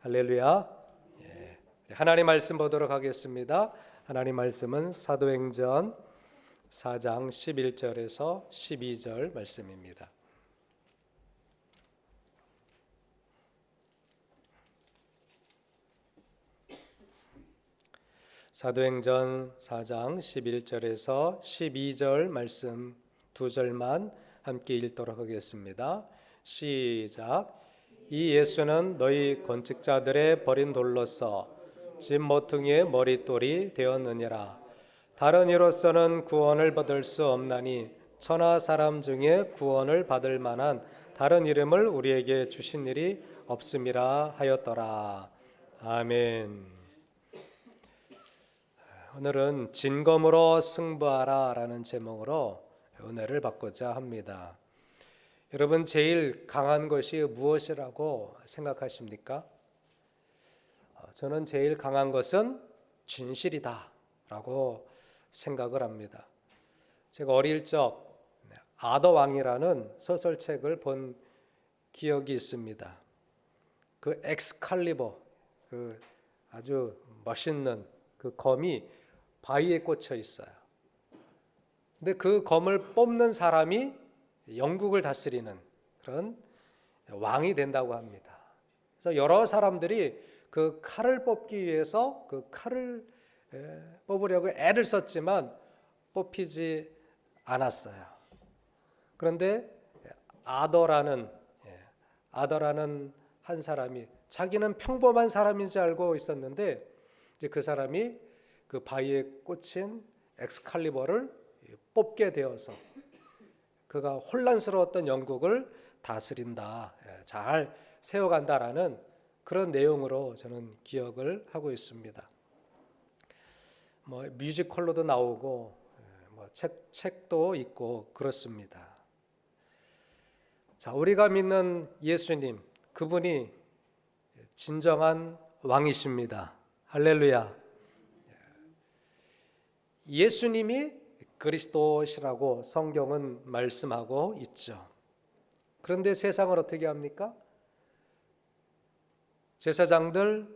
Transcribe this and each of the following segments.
할렐루야. 예. 하나님 말씀 보도록 하겠습니다. 하나님 말씀은 사도행전 4장 11절에서 12절 말씀입니다. 사도행전 4장 11절에서 12절 말씀 두 절만 함께 읽도록 하겠습니다. 시작. 이 예수는 너희 건축자들의 버린 돌로서 집 모퉁이의 머릿돌이 되었느니라. 다른 이로서는 구원을 받을 수 없나니 천하 사람 중에 구원을 받을 만한 다른 이름을 우리에게 주신 일이 없음이라 하였더라. 아멘. 오늘은 진검으로 승부하라 라는 제목으로 은혜를 받고자 합니다. 여러분, 제일 강한 것이 무엇이라고 생각하십니까? 저는 제일 강한 것은 진실이다 라고 생각을 합니다. 제가 어릴 적 아더왕이라는 소설책을 본 기억이 있습니다. 그 엑스칼리버, 그 아주 멋있는 그 검이 바위에 꽂혀 있어요. 근데 그 검을 뽑는 사람이 영국을 다스리는 그런 왕이 된다고 합니다. 그래서 여러 사람들이 그 칼을 뽑기 위해서 그 칼을 뽑으려고 애를 썼지만 뽑히지 않았어요. 그런데 아더라는 한 사람이 자기는 평범한 사람인 줄 알고 있었는데 이제 그 사람이 그 바위에 꽂힌 엑스칼리버를 뽑게 되어서 그가 혼란스러웠던 영국을 다스린다, 잘 세워간다라는 그런 내용으로 저는 기억을 하고 있습니다. 뮤지컬로도 나오고 책도 있고 그렇습니다. 자, 우리가 믿는 예수님, 그분이 진정한 왕이십니다. 할렐루야. 예수님이 그리스도시라고 성경은 말씀하고 있죠. 그런데 세상을 어떻게 합니까? 제사장들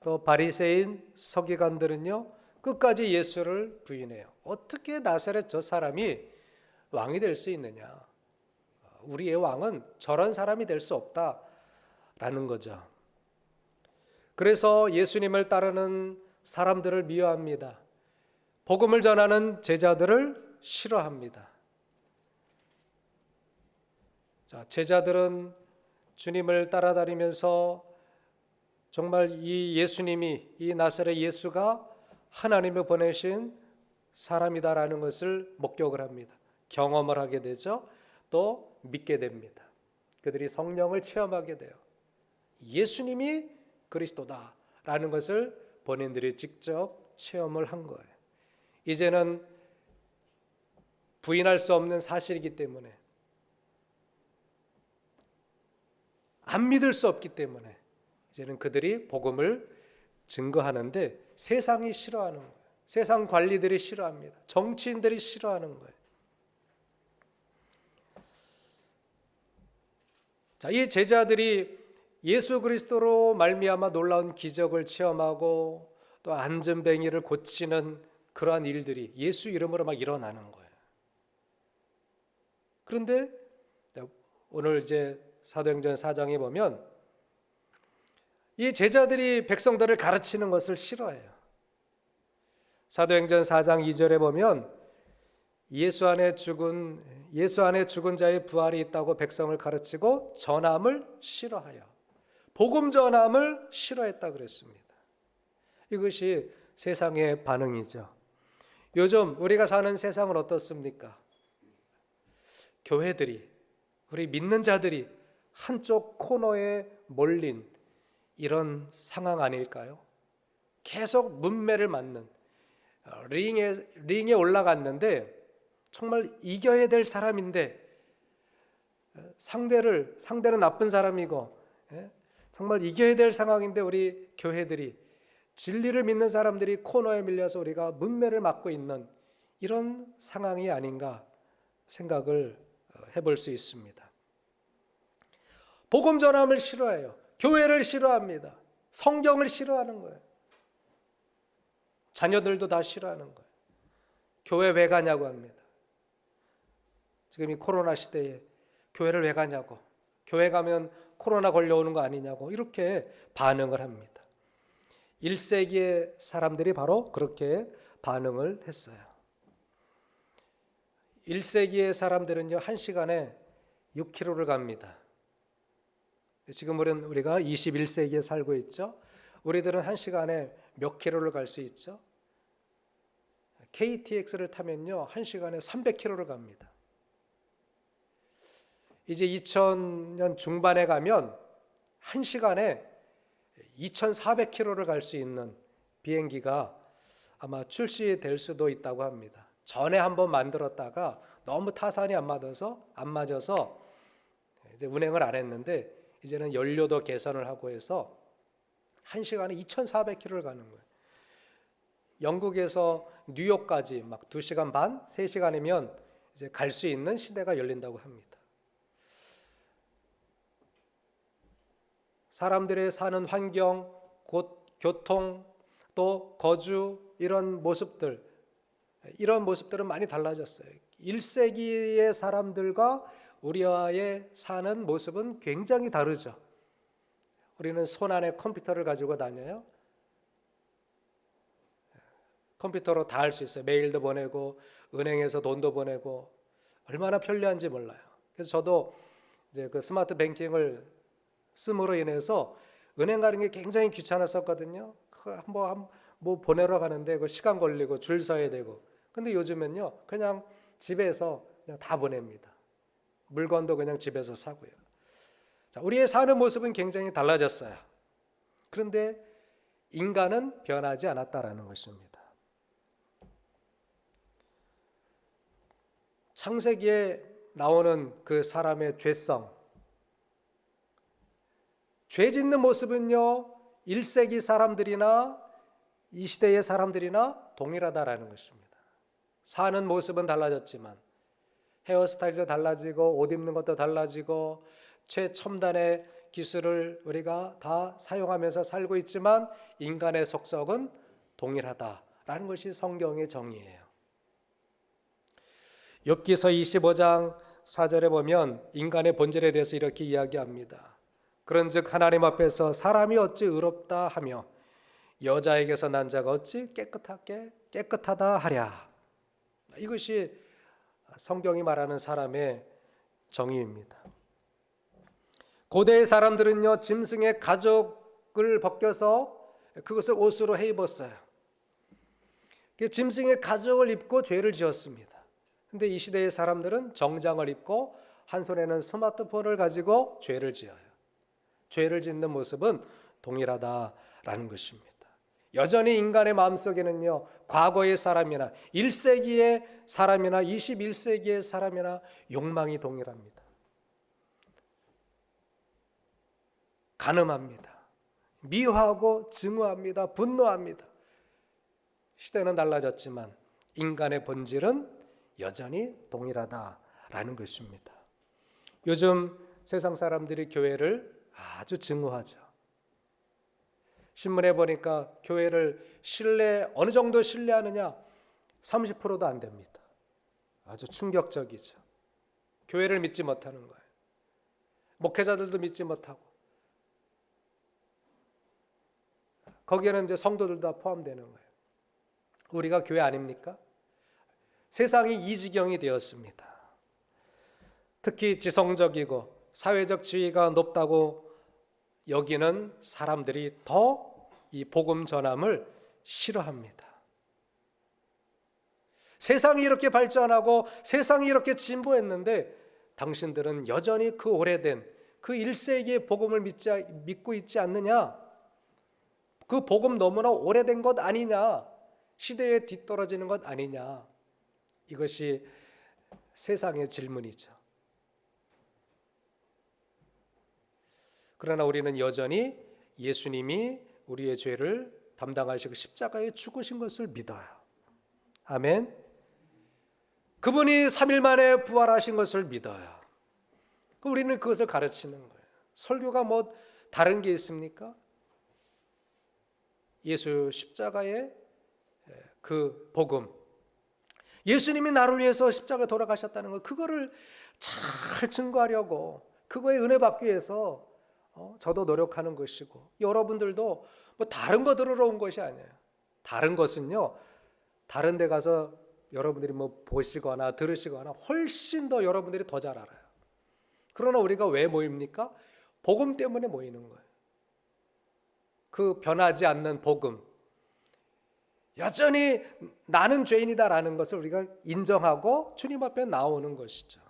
또 바리새인 서기관들은요, 끝까지 예수를 부인해요. 어떻게 나사렛 저 사람이 왕이 될 수 있느냐? 우리의 왕은 저런 사람이 될 수 없다라는 거죠. 그래서 예수님을 따르는 사람들을 미워합니다. 복음을 전하는 제자들을 싫어합니다. 자, 제자들은 주님을 따라다니면서 정말 이 예수님이, 이 나사렛 예수가 하나님이 보내신 사람이다라는 것을 목격을 합니다. 경험을 하게 되죠. 또 믿게 됩니다. 그들이 성령을 체험하게 돼요. 예수님이 그리스도다라는 것을 본인들이 직접 체험을 한 거예요. 이제는 부인할 수 없는 사실이기 때문에, 안 믿을 수 없기 때문에 이제는 그들이 복음을 증거하는데 세상이 싫어하는 거예요. 세상 관리들이 싫어합니다. 정치인들이 싫어하는 거예요. 자, 이 제자들이 예수 그리스도로 말미암아 놀라운 기적을 체험하고 또 안전뱅이를 고치는 그러한 일들이 예수 이름으로 막 일어나는 거예요. 그런데 오늘 이제 사도행전 4장에 보면 이 제자들이 백성들을 가르치는 것을 싫어해요. 사도행전 4장 2절에 보면 예수 안에 죽은 자의 부활이 있다고 백성을 가르치고 전함을 싫어하여 복음 전함을 싫어했다 그랬습니다. 이것이 세상의 반응이죠. 요즘 우리가 사는 세상은 어떻습니까? 교회들이, 우리 믿는 자들이 한쪽 코너에 몰린 이런 상황 아닐까요? 계속 문매를 맞는, 링에 올라갔는데 정말 이겨야 될 사람인데 상대는 나쁜 사람이고 정말 이겨야 될 상황인데 우리 교회들이, 진리를 믿는 사람들이 코너에 밀려서 우리가 문매를 맞고 있는 이런 상황이 아닌가 생각을 해볼 수 있습니다. 복음 전함을 싫어해요. 교회를 싫어합니다. 성경을 싫어하는 거예요. 자녀들도 다 싫어하는 거예요. 교회 왜 가냐고 합니다. 지금 이 코로나 시대에 교회를 왜 가냐고, 교회 가면 코로나 걸려오는 거 아니냐고 이렇게 반응을 합니다. 1세기의 사람들이 바로 그렇게 반응을 했어요. 1세기의 사람들은요, 1시간에 6km를 갑니다. 지금 우리가 21세기에 살고 있죠. 우리들은 1시간에 몇 킬로를 갈 수 있죠? KTX를 타면요, 1시간에 300km를 갑니다. 이제 2000년 중반에 가면 1시간에 2400km를 갈 수 있는 비행기가 아마 출시될 수도 있다고 합니다. 전에 한번 만들었다가 너무 타산이 안 맞아서 이제 운행을 안 했는데, 이제는 연료도 개선을 하고 해서 1시간에 2400km를 가는 거예요. 영국에서 뉴욕까지 막 2시간 반, 3시간이면 이제 갈 수 있는 시대가 열린다고 합니다. 사람들의 사는 환경, 교통, 또 거주 이런 모습들은 많이 달라졌어요. 1세기의 사람들과 우리와의 사는 모습은 굉장히 다르죠. 우리는 손 안에 컴퓨터를 가지고 다녀요. 컴퓨터로 다 할 수 있어요. 메일도 보내고 은행에서 돈도 보내고 얼마나 편리한지 몰라요. 그래서 저도 이제 그 스마트 뱅킹을 씀으로 인해서 은행 가는 게 굉장히 귀찮았었거든요. 뭐 보내러 가는데 그 시간 걸리고 줄 서야 되고. 근데 요즘은요, 그냥 집에서 그냥 다 보냅니다. 물건도 그냥 집에서 사고요. 자, 우리의 사는 모습은 굉장히 달라졌어요. 그런데 인간은 변하지 않았다라는 것입니다. 창세기에 나오는 그 사람의 죄성, 죄 짓는 모습은요, 1세기 사람들이나 이 시대의 사람들이나 동일하다라는 것입니다. 사는 모습은 달라졌지만 헤어스타일도 달라지고 옷 입는 것도 달라지고 최첨단의 기술을 우리가 다 사용하면서 살고 있지만 인간의 속성은 동일하다라는 것이 성경의 정의예요. 욥기서 25장 4절에 보면 인간의 본질에 대해서 이렇게 이야기합니다. 그런즉 하나님 앞에서 사람이 어찌 의롭다 하며 여자에게서 난 자가 어찌 깨끗하다 하랴. 이것이 성경이 말하는 사람의 정의입니다. 고대의 사람들은요, 짐승의 가죽을 벗겨서 그것을 옷으로 해 입었어요. 짐승의 가죽을 입고 죄를 지었습니다. 근데 이 시대의 사람들은 정장을 입고 한 손에는 스마트폰을 가지고 죄를 지어요. 죄를 짓는 모습은 동일하다라는 것입니다. 여전히 인간의 마음속에는요, 과거의 사람이나 1세기의 사람이나 21세기의 사람이나 욕망이 동일합니다. 간음합니다. 미워하고 증오합니다. 분노합니다. 시대는 달라졌지만 인간의 본질은 여전히 동일하다라는 것입니다. 요즘 세상 사람들이 교회를 아주 증오하죠. 신문에 보니까 교회를 어느 정도 신뢰하느냐? 30%도 안 됩니다. 아주 충격적이죠. 교회를 믿지 못하는 거예요. 목회자들도 믿지 못하고 거기에는 이제 성도들도 다 포함되는 거예요. 우리가 교회 아닙니까? 세상이 이 지경이 되었습니다. 특히 지성적이고 사회적 지위가 높다고 여기는 사람들이 더 이 복음 전함을 싫어합니다. 세상이 이렇게 발전하고 세상이 이렇게 진보했는데 당신들은 여전히 그 오래된 그 1세기의 복음을 믿고 있지 않느냐? 그 복음 너무나 오래된 것 아니냐? 시대에 뒤떨어지는 것 아니냐? 이것이 세상의 질문이죠. 그러나 우리는 여전히 예수님이 우리의 죄를 담당하시고 십자가에 죽으신 것을 믿어요. 아멘. 그분이 3일 만에 부활하신 것을 믿어요. 우리는 그것을 가르치는 거예요. 설교가 다른 게 있습니까? 예수 십자가의 그 복음, 예수님이 나를 위해서 십자가에 돌아가셨다는 것, 그거를 잘 증거하려고, 그거에 은혜 받기 위해서 저도 노력하는 것이고, 여러분들도 뭐 다른 거 들으러 온 것이 아니에요. 다른 것은요, 다른 데 가서 여러분들이 뭐 보시거나 들으시거나 훨씬 더 여러분들이 더 잘 알아요. 그러나 우리가 왜 모입니까? 복음 때문에 모이는 거예요. 그 변하지 않는 복음, 여전히 나는 죄인이다라는 것을 우리가 인정하고 주님 앞에 나오는 것이죠.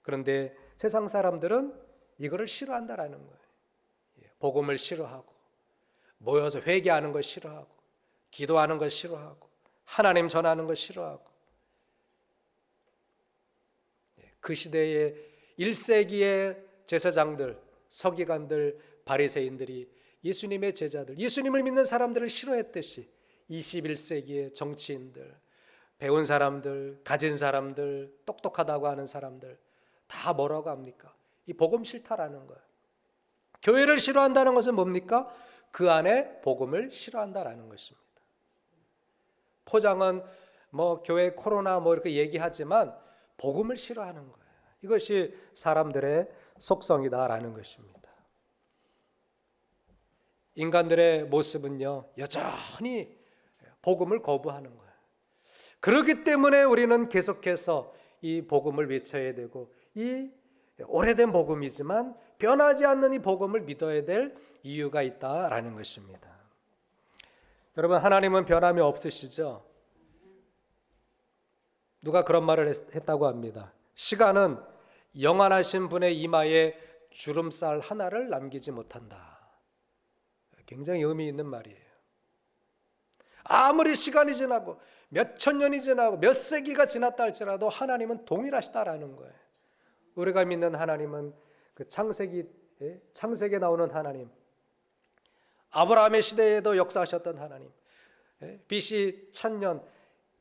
그런데 세상 사람들은 이거를 싫어한다라는 거예요. 복음을 싫어하고, 모여서 회개하는 걸 싫어하고, 기도하는 걸 싫어하고, 하나님 전하는 걸 싫어하고. 그 시대의 1세기의 제사장들, 서기관들, 바리새인들이 예수님의 제자들, 예수님을 믿는 사람들을 싫어했듯이 21세기의 정치인들, 배운 사람들, 가진 사람들, 똑똑하다고 하는 사람들 다 뭐라고 합니까? 이 복음 싫다라는 거예요. 교회를 싫어한다는 것은 뭡니까? 그 안에 복음을 싫어한다라는 것입니다. 포장은 뭐 교회 코로나 뭐 이렇게 얘기하지만 복음을 싫어하는 거예요. 이것이 사람들의 속성이다라는 것입니다. 인간들의 모습은요, 여전히 복음을 거부하는 거예요. 그렇기 때문에 우리는 계속해서 이 복음을 외쳐야 되고, 이 오래된 복음이지만 변하지 않는 이 복음을 믿어야 될 이유가 있다라는 것입니다. 여러분, 하나님은 변함이 없으시죠? 누가 그런 말을 했다고 합니다. 시간은 영원하신 분의 이마에 주름살 하나를 남기지 못한다. 굉장히 의미 있는 말이에요. 아무리 시간이 지나고 몇 천 년이 지나고 몇 세기가 지났다 할지라도 하나님은 동일하시다라는 거예요. 우리가 믿는 하나님은 그 창세기에 나오는 하나님, 아브라함의 시대에도 역사하셨던 하나님, BC 1000년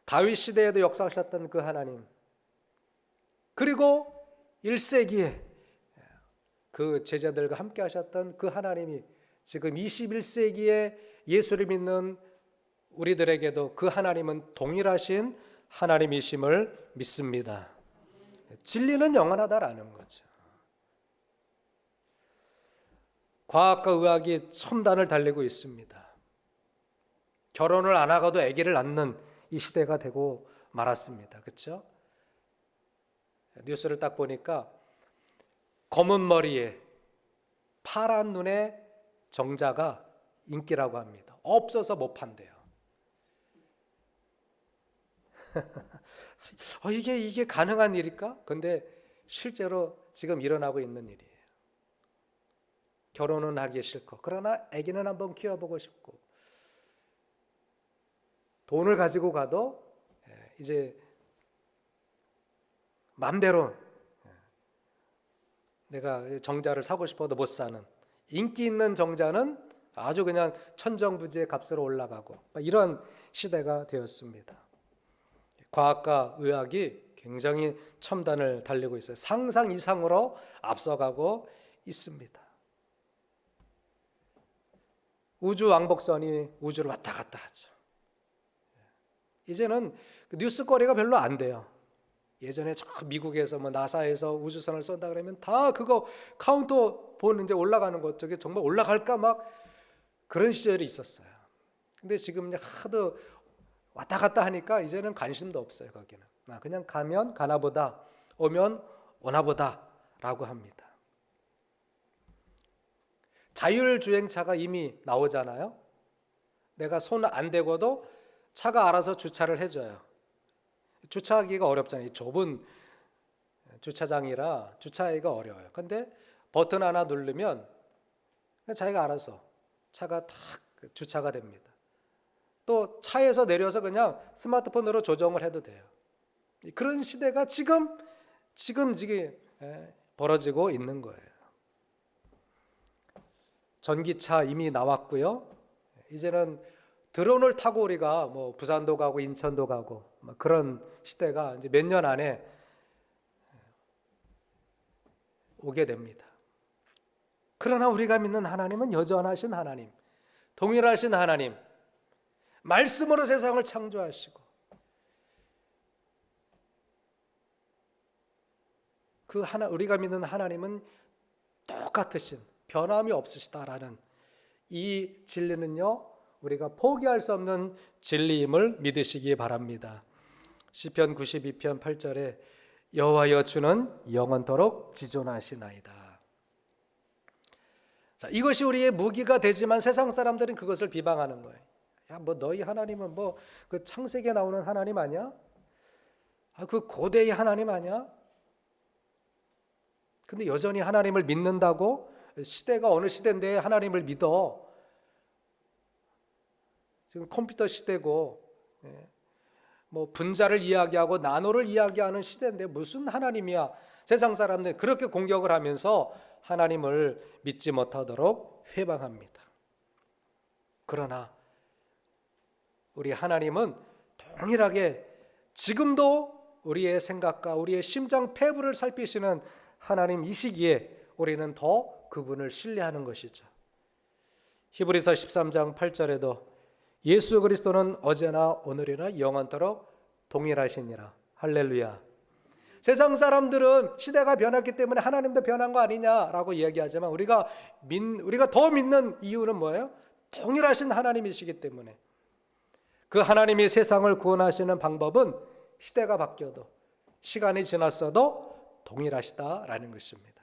다윗 시대에도 역사하셨던 그 하나님, 그리고 1세기에 그 제자들과 함께 하셨던 그 하나님이 지금 21세기에 예수를 믿는 우리들에게도 그 하나님은 동일하신 하나님이심을 믿습니다. 진리는 영원하다라는 거죠. 과학과 의학이 첨단을 달리고 있습니다. 결혼을 안 하고도 아기를 낳는 이 시대가 되고 말았습니다. 그렇죠? 뉴스를 딱 보니까 검은 머리에 파란 눈의 정자가 인기라고 합니다. 없어서 못 판대요. 이게 가능한 일일까? 근데 실제로 지금 일어나고 있는 일이에요. 결혼은 하기 싫고, 그러나 아기는 한번 키워보고 싶고, 돈을 가지고 가도 이제 맘대로 내가 정자를 사고 싶어도 못 사는, 인기 있는 정자는 아주 그냥 천정부지의 값으로 올라가고, 이런 시대가 되었습니다. 과학과 의학이 굉장히 첨단을 달리고 있어요. 상상 이상으로 앞서가고 있습니다. 우주 왕복선이 우주를 왔다 갔다 하죠. 이제는 뉴스거리가 별로 안 돼요. 예전에 저 미국에서 뭐 나사에서 우주선을 쏜다 그러면 다 그거 카운터 본 이제 올라가는 것, 저게 정말 올라갈까 막 그런 시절이 있었어요. 근데 지금 하도 왔다 갔다 하니까 이제는 관심도 없어요. 거기는 그냥 가면 가나보다, 오면 오나보다라고 합니다. 자율주행차가 이미 나오잖아요. 내가 손 안 대고도 차가 알아서 주차를 해줘요. 주차하기가 어렵잖아요. 좁은 주차장이라 주차하기가 어려워요. 근데 버튼 하나 누르면 자기가 알아서 차가 탁 주차가 됩니다. 또 차에서 내려서 그냥 스마트폰으로 조정을 해도 돼요. 그런 시대가 지금 벌어지고 있는 거예요. 전기차 이미 나왔고요. 이제는 드론을 타고 우리가 뭐 부산도 가고 인천도 가고 그런 시대가 이제 몇 년 안에 오게 됩니다. 그러나 우리가 믿는 하나님은 여전하신 하나님, 동일하신 하나님, 말씀으로 세상을 창조하시고 우리가 믿는 하나님은 똑같으신, 변함이 없으시다라는 이 진리는요, 우리가 포기할 수 없는 진리임을 믿으시기 바랍니다. 시편 92편 8절에 여호와여 주는 영원토록 지존하시나이다. 자, 이것이 우리의 무기가 되지만 세상 사람들은 그것을 비방하는 거예요. 야, 뭐 너희 하나님은 뭐 그 창세기에 나오는 하나님 아니야? 그 고대의 하나님 아니야? 근데 여전히 하나님을 믿는다고? 시대가 어느 시대인데 하나님을 믿어? 지금 컴퓨터 시대고, 뭐 분자를 이야기하고 나노를 이야기하는 시대인데 무슨 하나님이야? 세상 사람들 그렇게 공격을 하면서 하나님을 믿지 못하도록 회방합니다. 그러나 우리 하나님은 동일하게 지금도 우리의 생각과 우리의 심장 패부를 살피시는 하나님이시기에 우리는 더 그분을 신뢰하는 것이죠. 히브리서 13장 8절에도 예수 그리스도는 어제나 오늘이나 영원토록 동일하시니라. 할렐루야. 세상 사람들은 시대가 변했기 때문에 하나님도 변한 거 아니냐라고 이야기하지만 우리가 더 믿는 이유는 뭐예요? 동일하신 하나님이시기 때문에. 그 하나님이 세상을 구원하시는 방법은 시대가 바뀌어도 시간이 지났어도 동일하시다라는 것입니다.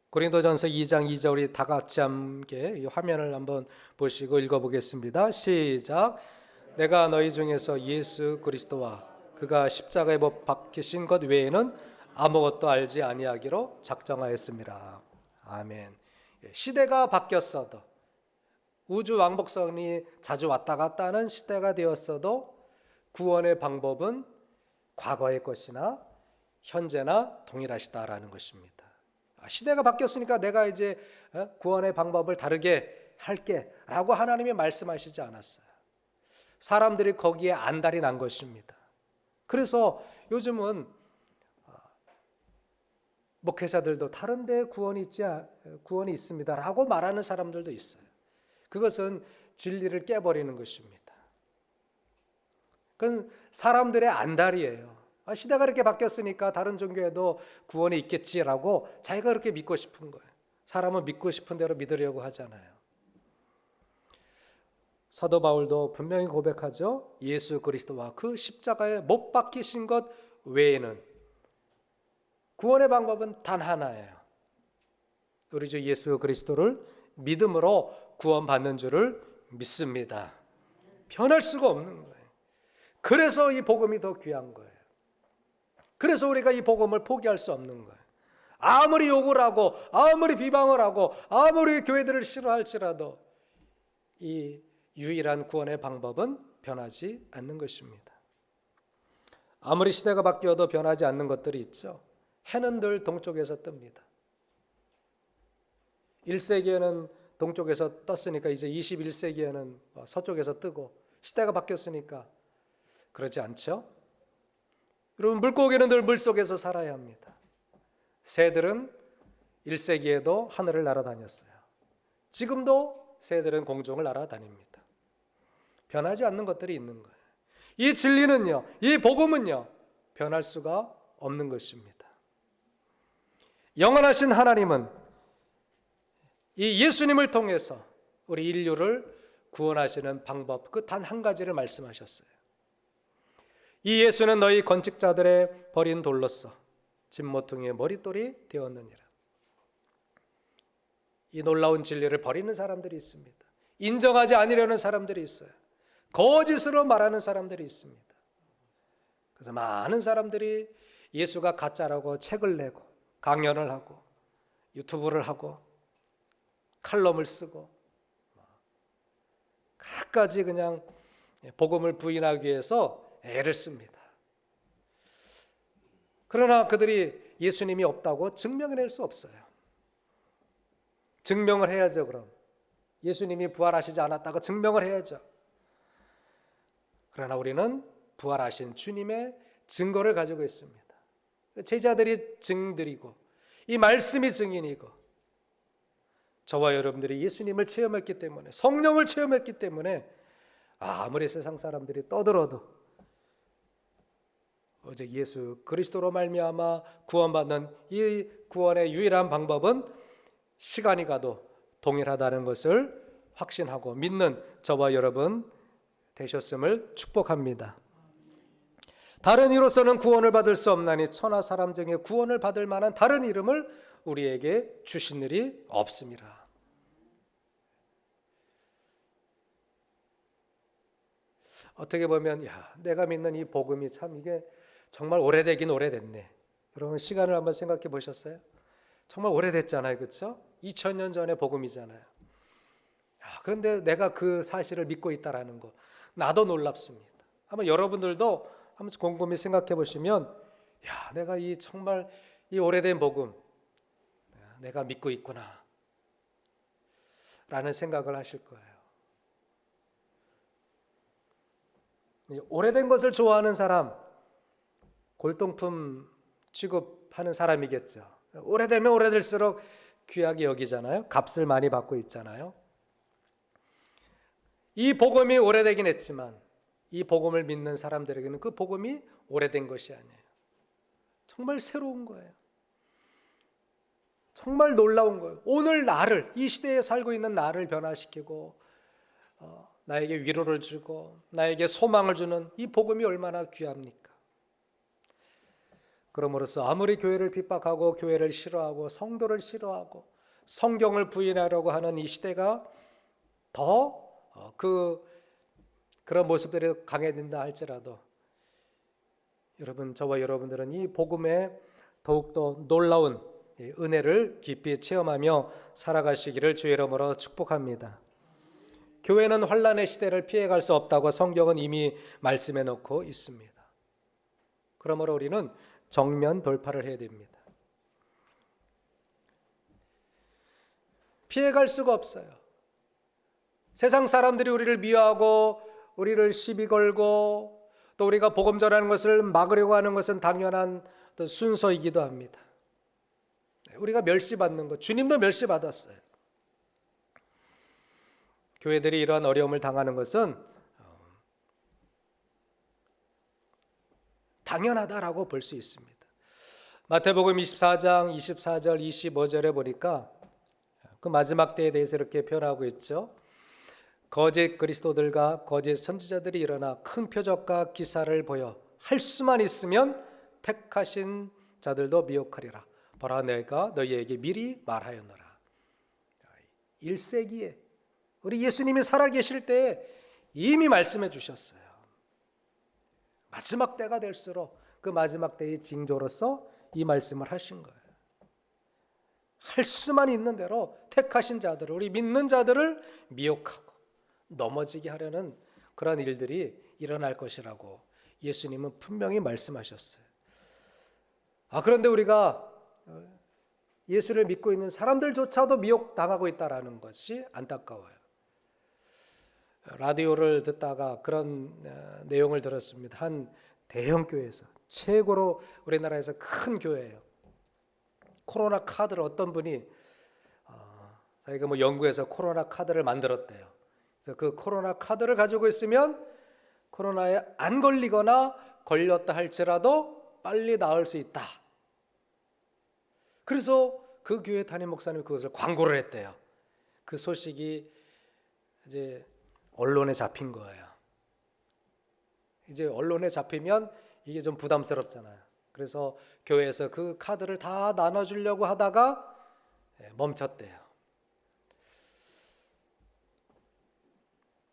고린도전서 2장 2절 우리 다 같이 함께 이 화면을 한번 보시고 읽어보겠습니다. 시작. 내가 너희 중에서 예수 그리스도와 그가 십자가에 못 박히신 것 외에는 아무것도 알지 아니하기로 작정하였습니다. 아멘. 시대가 바뀌었어도 우주 왕복선이 자주 왔다 갔다 하는 시대가 되었어도 구원의 방법은 과거의 것이나 현재나 동일하시다라는 것입니다. 시대가 바뀌었으니까 내가 이제 구원의 방법을 다르게 할게 라고 하나님이 말씀하시지 않았어요. 사람들이 거기에 안달이 난 것입니다. 그래서 요즘은 목회자들도 다른 데 구원이 있습니다 라고 말하는 사람들도 있어요. 그것은 진리를 깨버리는 것입니다. 그건 사람들의 안달이에요. 시대가 그렇게 바뀌었으니까 다른 종교에도 구원이 있겠지라고 자기가 그렇게 믿고 싶은 거예요. 사람은 믿고 싶은 대로 믿으려고 하잖아요. 사도 바울도 분명히 고백하죠. 예수 그리스도와 그 십자가에 못 박히신 것 외에는 구원의 방법은 단 하나예요. 우리 주 예수 그리스도를 믿음으로 구원받는 줄을 믿습니다. 변할 수가 없는 거예요. 그래서 이 복음이 더 귀한 거예요. 그래서 우리가 이 복음을 포기할 수 없는 거예요. 아무리 욕을 하고 아무리 비방을 하고 아무리 교회들을 싫어할지라도 이 유일한 구원의 방법은 변하지 않는 것입니다. 아무리 시대가 바뀌어도 변하지 않는 것들이 있죠. 해는 늘 동쪽에서 뜹니다. 1세기에는 동쪽에서 떴으니까 이제 21세기에는 서쪽에서 뜨고 시대가 바뀌었으니까 그렇지 않죠? 여러분 물고기는 늘 물속에서 살아야 합니다. 새들은 1세기에도 하늘을 날아다녔어요. 지금도 새들은 공중을 날아다닙니다. 변하지 않는 것들이 있는 거예요. 이 진리는요, 이 복음은요, 변할 수가 없는 것입니다. 영원하신 하나님은 이 예수님을 통해서 우리 인류를 구원하시는 방법, 그 단 한 가지를 말씀하셨어요. 이 예수는 너희 건축자들의 버린 돌로서 진모퉁이의 머릿돌이 되었느니라. 이 놀라운 진리를 버리는 사람들이 있습니다. 인정하지 않으려는 사람들이 있어요. 거짓으로 말하는 사람들이 있습니다. 그래서 많은 사람들이 예수가 가짜라고 책을 내고 강연을 하고 유튜브를 하고 칼럼을 쓰고 갖가지 그냥 복음을 부인하기 위해서 애를 씁니다. 그러나 그들이 예수님이 없다고 증명해낼 수 없어요. 증명을 해야죠. 그럼 예수님이 부활하시지 않았다고 증명을 해야죠. 그러나 우리는 부활하신 주님의 증거를 가지고 있습니다. 제자들이 증들이고 이 말씀이 증인이고 저와 여러분들이 예수님을 체험했기 때문에, 성령을 체험했기 때문에 아무리 세상 사람들이 떠들어도 오직 예수 그리스도로 말미암아 구원받는 이 구원의 유일한 방법은 시간이 가도 동일하다는 것을 확신하고 믿는 저와 여러분 되셨음을 축복합니다. 다른 이로서는 구원을 받을 수 없나니 천하 사람 중에 구원을 받을 만한 다른 이름을 우리에게 주신 일이 없습니다. 어떻게 보면 내가 믿는 이 복음이 참 이게 정말 오래되긴 오래됐네. 여러분 시간을 한번 생각해 보셨어요? 정말 오래됐잖아요, 그렇죠? 2000년 전의 복음이잖아요. 그런데 내가 그 사실을 믿고 있다라는 거, 나도 놀랍습니다. 아마 여러분들도 한번 곰곰이 생각해 보시면, 내가 이 정말 이 오래된 복음, 내가 믿고 있구나, 라는 생각을 하실 거예요. 오래된 것을 좋아하는 사람, 골동품 취급하는 사람이겠죠. 오래되면 오래될수록 귀하게 여기잖아요. 값을 많이 받고 있잖아요. 이 복음이 오래되긴 했지만 이 복음을 믿는 사람들에게는 그 복음이 오래된 것이 아니에요. 정말 새로운 거예요. 정말 놀라운 거예요. 오늘 나를, 이 시대에 살고 있는 나를 변화시키고 나에게 위로를 주고 나에게 소망을 주는 이 복음이 얼마나 귀합니까? 그러므로서 아무리 교회를 핍박하고 교회를 싫어하고 성도를 싫어하고 성경을 부인하려고 하는 이 시대가 더 그런 모습들이 강해진다 할지라도 여러분, 저와 여러분들은 이 복음의 더욱더 놀라운 은혜를 깊이 체험하며 살아가시기를 주의 이름으로 축복합니다. 교회는 환난의 시대를 피해갈 수 없다고 성경은 이미 말씀해 놓고 있습니다. 그러므로 우리는 정면 돌파를 해야 됩니다. 피해갈 수가 없어요. 세상 사람들이 우리를 미워하고 우리를 시비 걸고 또 우리가 복음 전하는 것을 막으려고 하는 것은 당연한 순서이기도 합니다. 우리가 멸시받는 것, 주님도 멸시받았어요. 교회들이 이러한 어려움을 당하는 것은 당연하다라고 볼 수 있습니다. 마태복음 24장 24절 25절에 보니까 그 마지막 때에 대해서 이렇게 표현하고 있죠. 거짓 그리스도들과 거짓 선지자들이 일어나 큰 표적과 기사를 보여 할 수만 있으면 택하신 자들도 미혹하리라. 보라, 내가 너희에게 미리 말하였노라. 1세기에 우리 예수님이 살아계실 때에 이미 말씀해 주셨어요. 마지막 때가 될수록 그 마지막 때의 징조로서 이 말씀을 하신 거예요. 할 수만 있는 대로 택하신 자들을, 우리 믿는 자들을 미혹하고 넘어지게 하려는 그런 일들이 일어날 것이라고 예수님은 분명히 말씀하셨어요. 그런데 우리가 예수를 믿고 있는 사람들조차도 미혹당하고 있다는 것이 안타까워요. 라디오를 듣다가 그런 내용을 들었습니다. 한 대형 교회에서, 최고로 우리나라에서 큰 교회예요. 코로나 카드를 어떤 분이 자기가 연구해서 코로나 카드를 만들었대요. 그래서 그 코로나 카드를 가지고 있으면 코로나에 안 걸리거나 걸렸다 할지라도 빨리 나을 수 있다. 그래서 그 교회 담임 목사님이 그것을 광고를 했대요. 그 소식이 이제 언론에 잡힌 거예요. 이제 언론에 잡히면 이게 좀 부담스럽잖아요. 그래서 교회에서 그 카드를 다 나눠주려고 하다가 멈췄대요.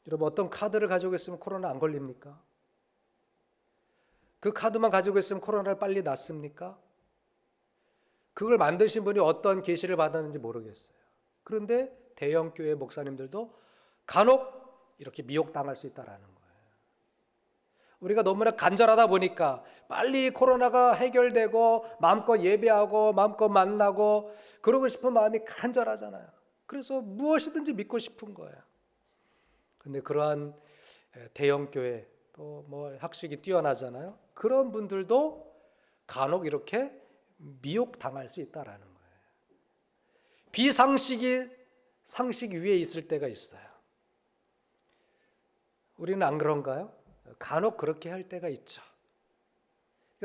여러분, 어떤 카드를 가지고 있으면 코로나 안 걸립니까? 그 카드만 가지고 있으면 코로나를 빨리 낫습니까? 그걸 만드신 분이 어떤 계시를 받았는지 모르겠어요. 그런데 대형 교회 목사님들도 간혹 이렇게 미혹당할 수 있다는 거예요. 우리가 너무나 간절하다 보니까 빨리 코로나가 해결되고 마음껏 예배하고 마음껏 만나고 그러고 싶은 마음이 간절하잖아요. 그래서 무엇이든지 믿고 싶은 거예요. 근데 그러한 대형 교회 또 뭐 학식이 뛰어나잖아요. 그런 분들도 간혹 이렇게 미혹당할 수 있다라는 거예요. 비상식이 상식 위에 있을 때가 있어요. 우리는 안 그런가요? 간혹 그렇게 할 때가 있죠.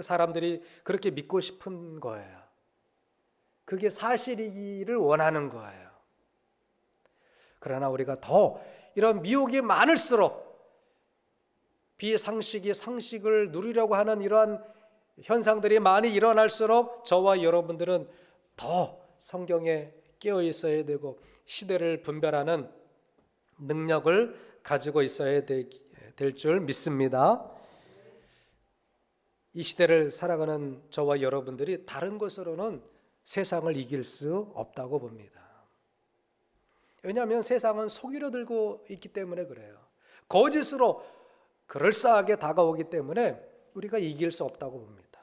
사람들이 그렇게 믿고 싶은 거예요. 그게 사실이기를 원하는 거예요. 그러나 우리가 더 이런 미혹이 많을수록 비상식이 상식을 누리려고 하는 이러한 현상들이 많이 일어날수록 저와 여러분들은 더 성경에 깨어 있어야 되고 시대를 분별하는 능력을 가지고 있어야 될 줄 믿습니다. 이 시대를 살아가는 저와 여러분들이 다른 것으로는 세상을 이길 수 없다고 봅니다. 왜냐하면 세상은 속이려 들고 있기 때문에 그래요. 거짓으로 그럴싸하게 다가오기 때문에 우리가 이길 수 없다고 봅니다.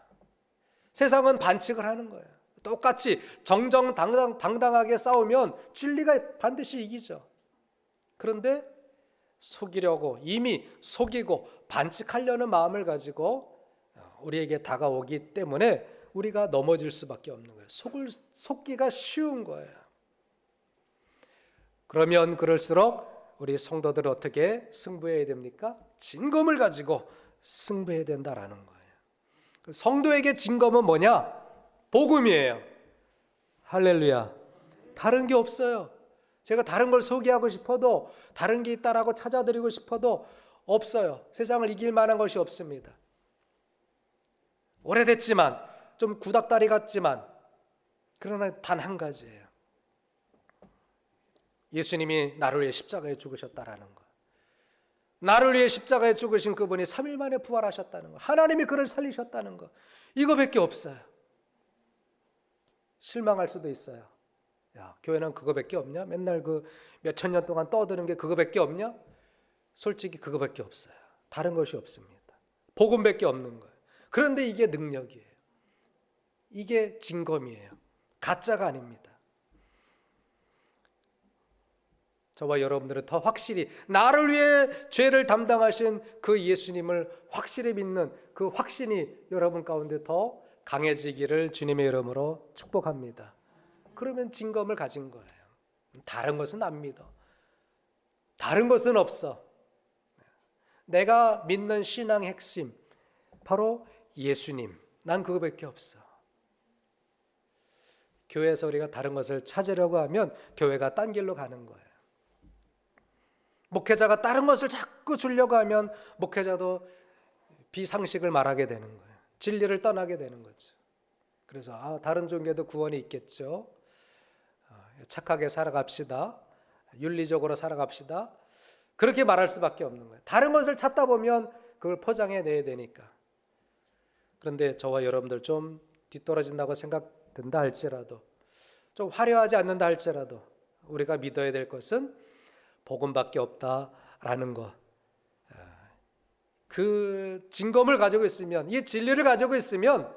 세상은 반칙을 하는 거예요. 똑같이 정정당당하게 싸우면 진리가 반드시 이기죠. 그런데 속이려고 이미 속이고 반칙하려는 마음을 가지고 우리에게 다가오기 때문에 우리가 넘어질 수밖에 없는 거예요. 속기가 쉬운 거예요. 그러면 그럴수록 우리 성도들은 어떻게 승부해야 됩니까? 진검을 가지고 승부해야 된다라는 거예요. 성도에게 진검은 뭐냐? 복음이에요. 할렐루야. 다른 게 없어요. 제가 다른 걸 소개하고 싶어도 다른 게 있다라고 찾아드리고 싶어도 없어요. 세상을 이길 만한 것이 없습니다. 오래됐지만 좀 구닥다리 같지만 그러나 단 한 가지예요. 예수님이 나를 위해 십자가에 죽으셨다라는 거. 나를 위해 십자가에 죽으신 그분이 3일 만에 부활하셨다는 거. 하나님이 그를 살리셨다는 거. 이거밖에 없어요. 실망할 수도 있어요. 야, 교회는 그거밖에 없냐? 맨날 그 몇천 년 동안 떠드는 게 그거밖에 없냐? 솔직히 그거밖에 없어요. 다른 것이 없습니다. 복음밖에 없는 거예요. 그런데 이게 능력이에요. 이게 진검이에요. 가짜가 아닙니다. 저와 여러분들은 더 확실히 나를 위해 죄를 담당하신 그 예수님을 확실히 믿는 그 확신이 여러분 가운데 더 강해지기를 주님의 이름으로 축복합니다. 그러면 진검을 가진 거예요. 다른 것은 안 믿어. 다른 것은 없어. 내가 믿는 신앙의 핵심 바로 예수님. 난 그거밖에 없어. 교회에서 우리가 다른 것을 찾으려고 하면 교회가 딴 길로 가는 거예요. 목회자가 다른 것을 자꾸 주려고 하면 목회자도 비상식을 말하게 되는 거예요. 진리를 떠나게 되는 거죠. 그래서 다른 종교도 구원이 있겠죠. 착하게 살아갑시다. 윤리적으로 살아갑시다. 그렇게 말할 수밖에 없는 거예요. 다른 것을 찾다 보면 그걸 포장해내야 되니까. 그런데 저와 여러분들 좀 뒤떨어진다고 생각된다 할지라도 좀 화려하지 않는다 할지라도 우리가 믿어야 될 것은 복음밖에 없다라는 것. 그 진검을 가지고 있으면, 이 진리를 가지고 있으면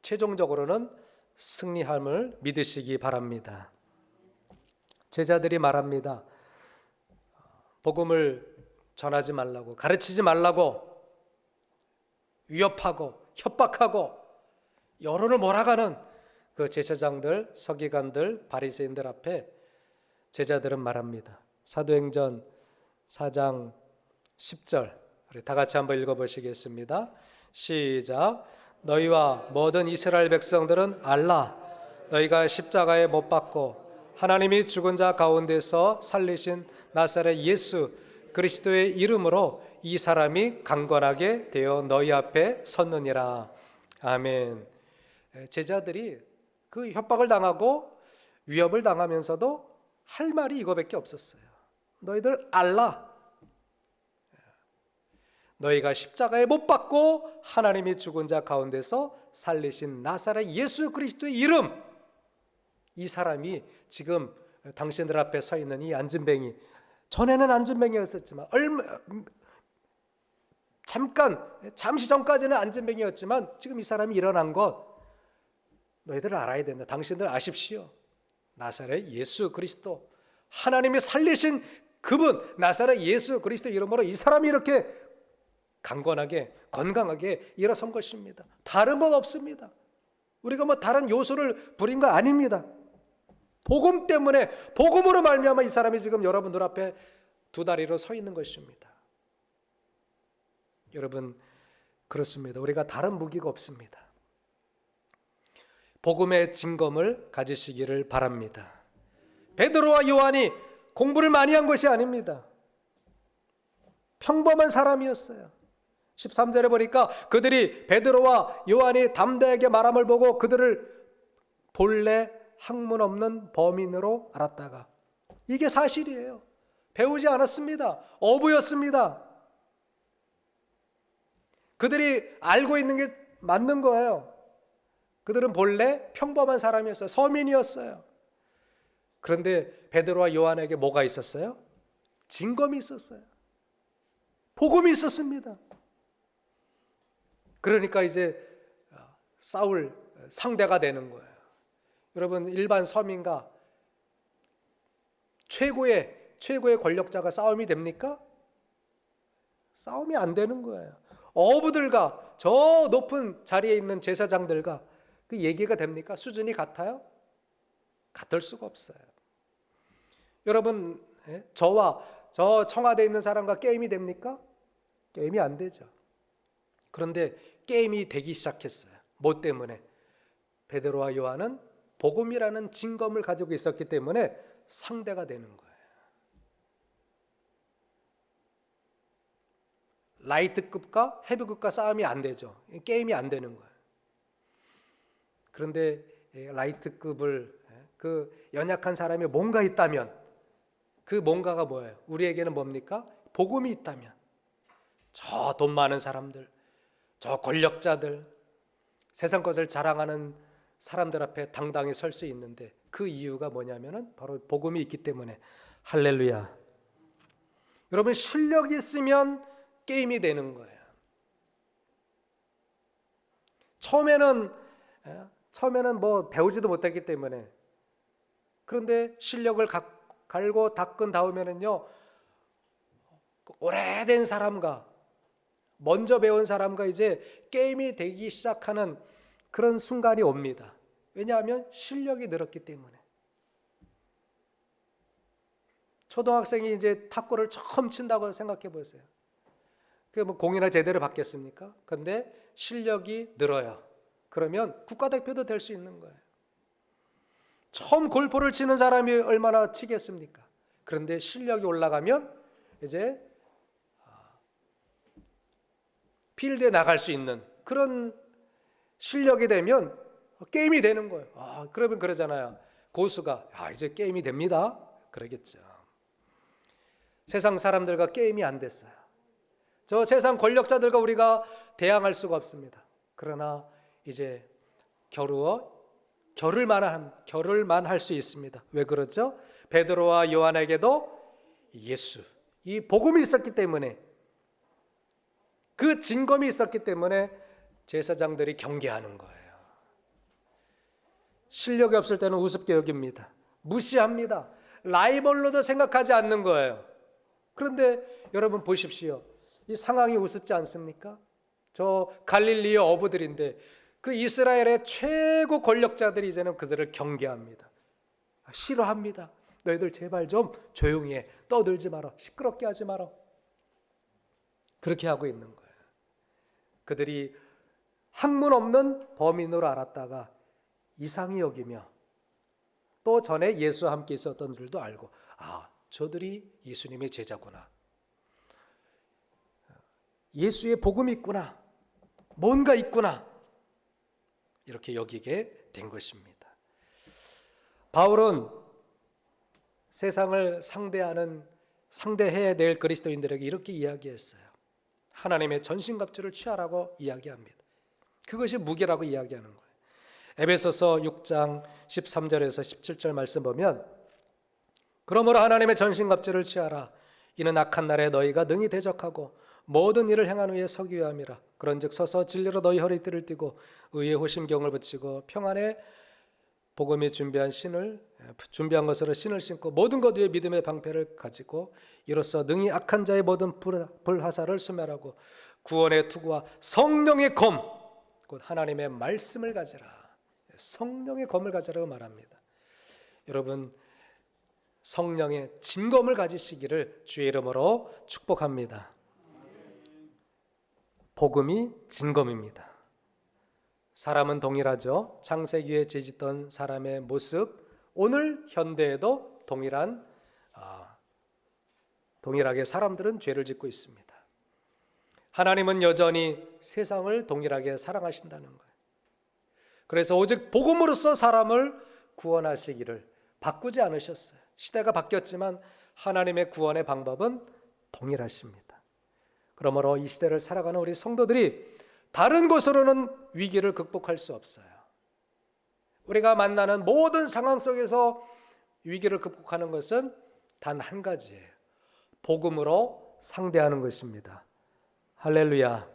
최종적으로는 승리함을 믿으시기 바랍니다. 제자들이 말합니다. 복음을 전하지 말라고, 가르치지 말라고 위협하고 협박하고 여론을 몰아가는 그 제사장들, 서기관들, 바리새인들 앞에 제자들은 말합니다. 사도행전 4장 10절 우리 다 같이 한번 읽어보시겠습니다. 시작. 너희와 모든 이스라엘 백성들은 알라. 너희가 십자가에 못 박고 하나님이 죽은 자 가운데서 살리신 나사렛 예수 그리스도의 이름으로 이 사람이 강건하게 되어 너희 앞에 섰느니라. 아멘. 제자들이 그 협박을 당하고 위협을 당하면서도 할 말이 이거밖에 없었어요. 너희들 알라. 너희가 십자가에 못 박고 하나님이 죽은 자 가운데서 살리신 나사렛 예수 그리스도의 이름, 이 사람이 지금 당신들 앞에 서 있는 이 안진뱅이, 전에는 안진뱅이였었지만 잠시 전까지는 안진뱅이였지만 지금 이 사람이 일어난 것 너희들 알아야 된다. 당신들 아십시오. 나사렛 예수 그리스도, 하나님이 살리신 그분 나사렛 예수 그리스도 이름으로 이 사람이 이렇게 강건하게 건강하게 일어선 것입니다. 다른 건 없습니다. 우리가 뭐 다른 요소를 부린 거 아닙니다. 복음 때문에, 복음으로 말미암아 이 사람이 지금 여러분 눈앞에 두 다리로 서 있는 것입니다. 여러분, 그렇습니다. 우리가 다른 무기가 없습니다. 복음의 진검을 가지시기를 바랍니다. 베드로와 요한이 공부를 많이 한 것이 아닙니다. 평범한 사람이었어요. 13절에 보니까 그들이 베드로와 요한이 담대하게 말함을 보고 그들을 본래 학문 없는 범인으로 알았다가, 이게 사실이에요. 배우지 않았습니다. 어부였습니다. 그들이 알고 있는 게 맞는 거예요. 그들은 본래 평범한 사람이었어요. 서민이었어요. 그런데 베드로와 요한에게 뭐가 있었어요? 진검이 있었어요. 복음이 있었습니다. 그러니까 이제 싸울 상대가 되는 거예요. 여러분, 일반 서민과 최고의 권력자가 싸움이 됩니까? 싸움이 안 되는 거예요. 어부들과 저 높은 자리에 있는 제사장들과 그 얘기가 됩니까? 수준이 같아요? 같을 수가 없어요. 여러분, 저와 저 청와대에 있는 사람과 게임이 됩니까? 게임이 안 되죠. 그런데 게임이 되기 시작했어요. 뭐 때문에? 베드로와 요한은 복음이라는 진검을 가지고 있었기 때문에 상대가 되는 거예요. 라이트급과 헤비급과 싸움이 안 되죠. 게임이 안 되는 거예요. 그런데 라이트급을, 그 연약한 사람이 뭔가 있다면, 그 뭔가가 뭐예요? 우리에게는 뭡니까? 복음이 있다면, 저 돈 많은 사람들, 저 권력자들, 세상 것을 자랑하는 사람들 앞에 당당히 설 수 있는데, 그 이유가 뭐냐면은 바로 복음이 있기 때문에. 할렐루야. 여러분, 실력이 있으면 게임이 되는 거예요. 처음에는 뭐 배우지도 못했기 때문에. 그런데 실력을 갈고 닦은 다음에는요, 오래된 사람과, 먼저 배운 사람과 이제 게임이 되기 시작하는 그런 순간이 옵니다. 왜냐하면 실력이 늘었기 때문에. 초등학생이 이제 탁구를 처음 친다고 생각해 보세요. 그 뭐 공이나 제대로 받겠습니까? 근데 실력이 늘어요. 그러면 국가대표도 될 수 있는 거예요. 처음 골프를 치는 사람이 얼마나 치겠습니까? 그런데 실력이 올라가면 이제 필드에 나갈 수 있는 그런 실력이 되면 게임이 되는 거예요. 그러면 그러잖아요. 고수가 이제 게임이 됩니다. 그러겠죠. 세상 사람들과 게임이 안 됐어요. 저 세상 권력자들과 우리가 대항할 수가 없습니다. 그러나 이제 겨룰만 할 수 있습니다. 왜 그렇죠? 베드로와 요한에게도 예수, 이 복음이 있었기 때문에, 그 진검이 있었기 때문에 제사장들이 경계하는 거예요. 실력이 없을 때는 우습게 여깁니다. 무시합니다. 라이벌로도 생각하지 않는 거예요. 그런데 여러분 보십시오. 이 상황이 우습지 않습니까? 저 갈릴리의 어부들인데 그 이스라엘의 최고 권력자들이 이제는 그들을 경계합니다. 싫어합니다. 너희들 제발 좀 조용히 해. 떠들지 마라. 시끄럽게 하지 마라. 그렇게 하고 있는 거예요. 그들이 학문 없는 범인으로 알았다가 이상히 여기며, 또 전에 예수와 함께 있었던 들도 알고, 저들이 예수님의 제자구나, 예수의 복음이 있구나, 뭔가 있구나, 이렇게 여기게 된 것입니다. 바울은 세상을 상대해야 될 그리스도인들에게 이렇게 이야기했어요. 하나님의 전신갑주를 취하라고 이야기합니다. 그것이 무기라고 이야기하는 거예요. 에베소서 6장 13절에서 17절 말씀 보면, 그러므로 하나님의 전신갑주를 취하라. 이는 악한 날에 너희가 능히 대적하고 모든 일을 행한 후에 서기 위함이라. 그런즉 서서 진리로 너희 허리띠를 띠고 의의 호심경을 붙이고 평안의 복음이 준비한 것으로 신을 신고 모든 것 위에 믿음의 방패를 가지고 이로써 능히 악한 자의 모든 불화살을 소멸하고 구원의 투구와 성령의 검, 곧 하나님의 말씀을 가지라. 성령의 검을 가지라고 말합니다. 여러분 성령의 진검을 가지시기를 주의 이름으로 축복합니다. 복음이 진검입니다. 사람은 동일하죠. 창세기에 죄짓던 사람의 모습, 오늘 현대에도 동일하게 사람들은 죄를 짓고 있습니다. 하나님은 여전히 세상을 동일하게 사랑하신다는 거예요. 그래서 오직 복음으로써 사람을 구원하시기를 바꾸지 않으셨어요. 시대가 바뀌었지만 하나님의 구원의 방법은 동일하십니다. 그러므로 이 시대를 살아가는 우리 성도들이 다른 것으로는 위기를 극복할 수 없어요. 우리가 만나는 모든 상황 속에서 위기를 극복하는 것은 단 한 가지예요. 복음으로 상대하는 것입니다. 할렐루야.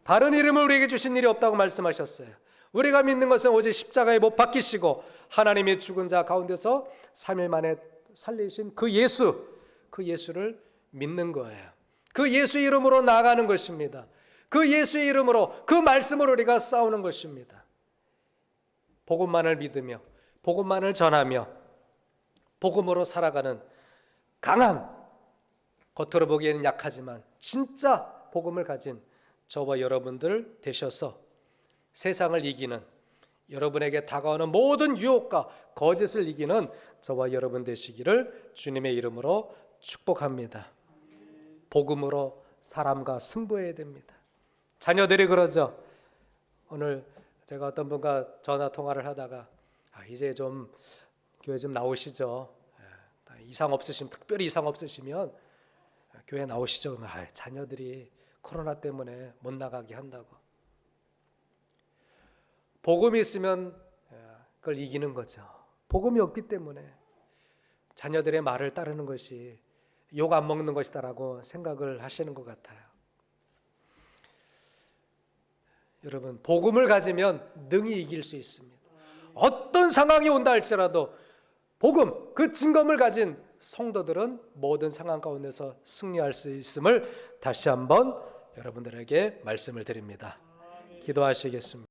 다른 이름을 우리에게 주신 일이 없다고 말씀하셨어요. 우리가 믿는 것은 오직 십자가에 못 박히시고 하나님의 죽은 자 가운데서 3일 만에 살리신 그 예수를 믿는 거예요. 그 예수의 이름으로 나아가는 것입니다. 그 예수의 이름으로, 그 말씀으로 우리가 싸우는 것입니다. 복음만을 믿으며 복음만을 전하며 복음으로 살아가는 강한, 겉으로 보기에는 약하지만 진짜 복음을 가진 저와 여러분들 되셔서 세상을 이기는, 여러분에게 다가오는 모든 유혹과 거짓을 이기는 저와 여러분 되시기를 주님의 이름으로 축복합니다. 복음으로 사람과 승부해야 됩니다. 자녀들이 그러죠. 오늘 제가 어떤 분과 전화 통화를 하다가 이제 좀 교회 좀 나오시죠. 이상 없으시면, 특별히 이상 없으시면 교회 나오시죠. 자녀들이 코로나 때문에 못 나가게 한다고. 복음이 있으면 그걸 이기는 거죠. 복음이 없기 때문에 자녀들의 말을 따르는 것이 욕 안 먹는 것이다라고 생각을 하시는 것 같아요. 여러분, 복음을 가지면 능히 이길 수 있습니다. 어떤 상황이 온다 할지라도 복음, 그 진검을 가진 성도들은 모든 상황 가운데서 승리할 수 있음을 다시 한번 여러분들에게 말씀을 드립니다. 기도하시겠습니다.